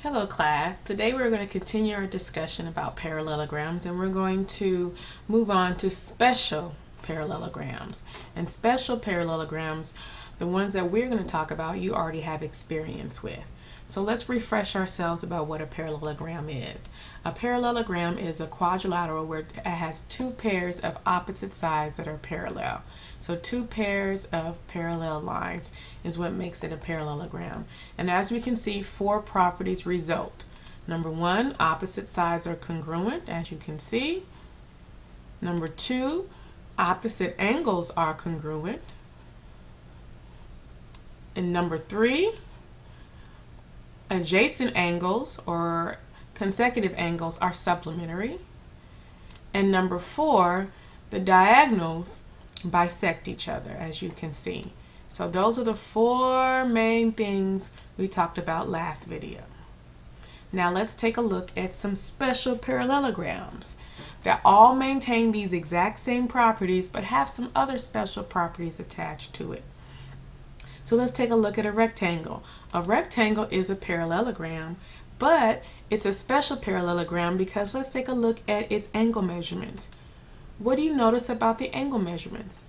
Hello class. Today we're going to continue our discussion about parallelograms, and we're going to move on to special parallelograms. And special parallelograms, the ones that we're going to talk about, you already have experience with. So let's refresh ourselves about what a parallelogram is. A parallelogram is a quadrilateral where it has two pairs of opposite sides that are parallel. So two pairs of parallel lines is what makes it a parallelogram. And as we can see, four properties result. Number one, opposite sides are congruent, as you can see. Number two, opposite angles are congruent. And number three, adjacent angles or consecutive angles are supplementary. And number four, the diagonals bisect each other, as you can see. So those are the four main things we talked about last video. Now let's take a look at some special parallelograms that all maintain these exact same properties but have some other special properties attached to it. So let's take a look at a rectangle. A rectangle is a parallelogram, but it's a special parallelogram because let's take a look at its angle measurements. What do you notice about the angle measurements?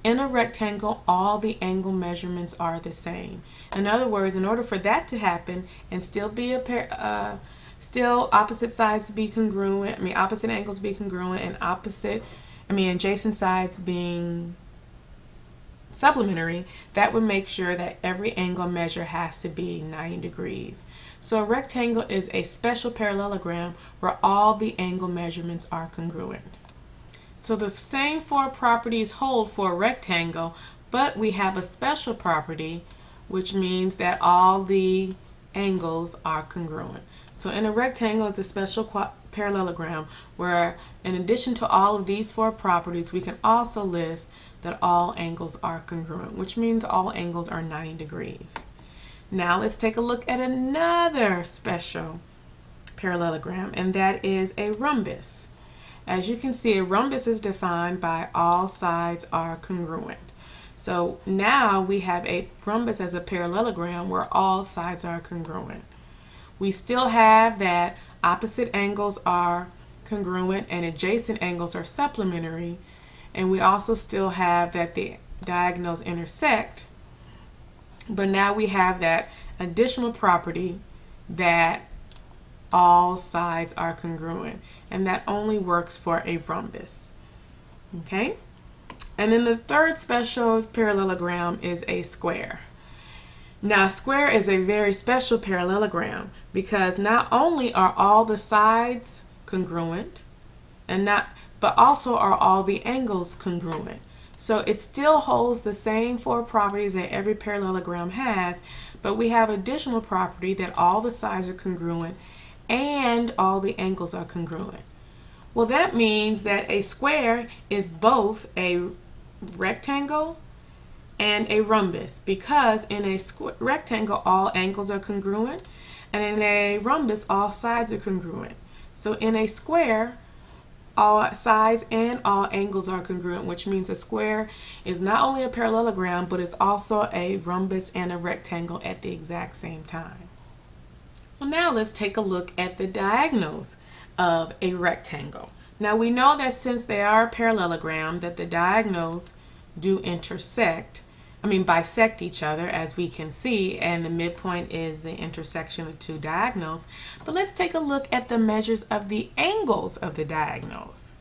In a rectangle, all the angle measurements are the same. In other words, in order for that to happen and still be a still opposite sides to be congruent, opposite angles be congruent, and adjacent sides being supplementary, that would make sure that every angle measure has to be 90 degrees. So a rectangle is a special parallelogram where all the angle measurements are congruent. So the same four properties hold for a rectangle, but we have a special property, which means that all the angles are congruent. So in a rectangle, it's a special parallelogram where, in addition to all of these four properties, we can also list that all angles are congruent, which means all angles are 90 degrees. Now let's take a look at another special parallelogram, and that is a rhombus. As you can see, a rhombus is defined by all sides are congruent. So now we have a rhombus as a parallelogram where all sides are congruent. We still have that opposite angles are congruent and adjacent angles are supplementary, and we also still have that the diagonals intersect, but now we have that additional property that all sides are congruent, and that only works for a rhombus. Okay? And then the third special parallelogram is a square. Now, a square is a very special parallelogram because not only are all the sides congruent, but also are all the angles congruent. So it still holds the same four properties that every parallelogram has, but we have additional property that all the sides are congruent and all the angles are congruent. Well, that means that a square is both a rectangle and a rhombus, because in a rectangle all angles are congruent, and in a rhombus all sides are congruent. So in a square, all sides and all angles are congruent, which means a square is not only a parallelogram, but it's also a rhombus and a rectangle at the exact same time. Well, now let's take a look at the diagonals of a rectangle. Now we know that since they are a parallelogram, that the diagonals do bisect each other, as we can see, and the midpoint is the intersection of two diagonals. But let's take a look at the measures of the angles of the diagonals.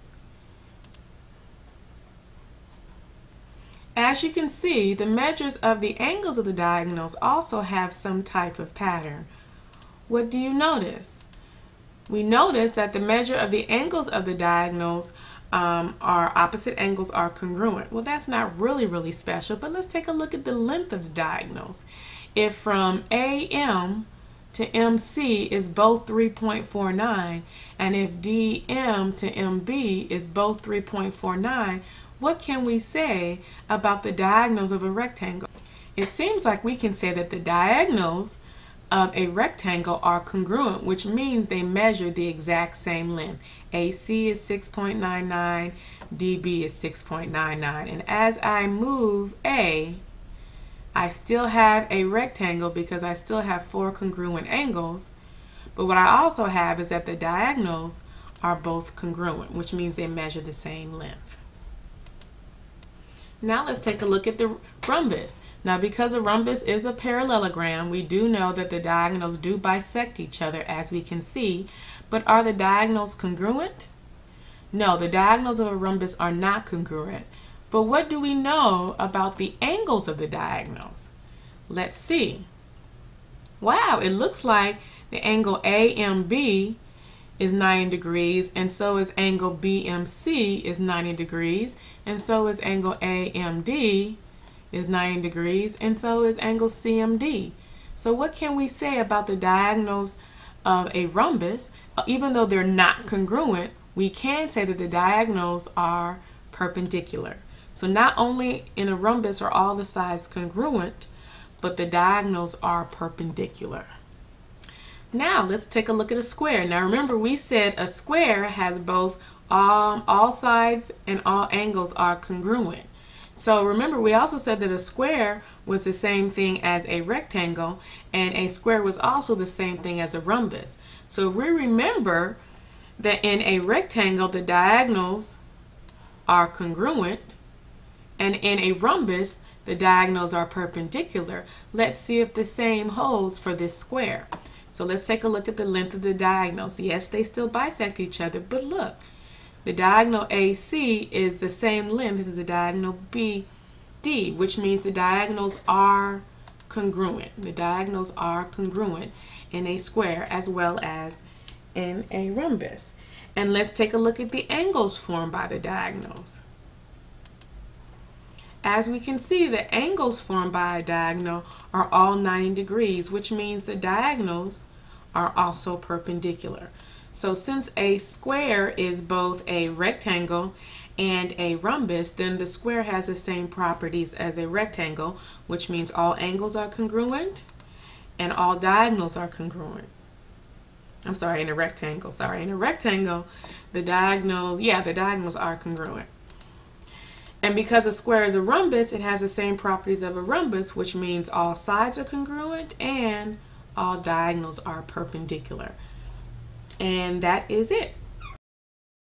As you can see, the measures of the angles of the diagonals also have some type of pattern. What do you notice? We notice that the measure of the angles of the diagonals are opposite angles are congruent. Well, that's not really special, but let's take a look at the length of the diagonals. If from AM to MC is both 3.49, and if DM to MB is both 3.49, what can we say about the diagonals of a rectangle? It seems like we can say that the diagonals of a rectangle are congruent, which means they measure the exact same length. AC is 6.99, DB is 6.99, and as I move A, I still have a rectangle because I still have four congruent angles, But what I also have is that the diagonals are both congruent, which means they measure the same length. Now let's take a look at the rhombus. Now because a rhombus is a parallelogram, we do know that the diagonals do bisect each other, as we can see, but are the diagonals congruent? No, the diagonals of a rhombus are not congruent. But what do we know about the angles of the diagonals? Let's see. Wow, it looks like the angle AMB is 90 degrees, and so is angle BMC is 90 degrees, and so is angle AMD is 90 degrees, and so is angle CMD. So what can we say about the diagonals of a rhombus? Even though they're not congruent, we can say that the diagonals are perpendicular. So not only in a rhombus are all the sides congruent, but the diagonals are perpendicular. Now let's take a look at a square. Now remember, we said a square has both all sides and all angles are congruent. So remember, we also said that a square was the same thing as a rectangle, and a square was also the same thing as a rhombus. So we remember that in a rectangle the diagonals are congruent, and in a rhombus the diagonals are perpendicular. Let's see if the same holds for this square. So let's take a look at the length of the diagonals. Yes, they still bisect each other, but look, the diagonal AC is the same length as the diagonal BD, which means the diagonals are congruent. The diagonals are congruent in a square as well as in a rhombus. And let's take a look at the angles formed by the diagonals. As we can see, the angles formed by a diagonal are all 90 degrees, which means the diagonals are also perpendicular. So since a square is both a rectangle and a rhombus, then the square has the same properties as a rectangle, which means all angles are congruent and all diagonals are congruent. I'm sorry, in a rectangle. Sorry, in a rectangle, the diagonals are congruent. And because a square is a rhombus, it has the same properties of a rhombus, which means all sides are congruent and all diagonals are perpendicular. And that is it.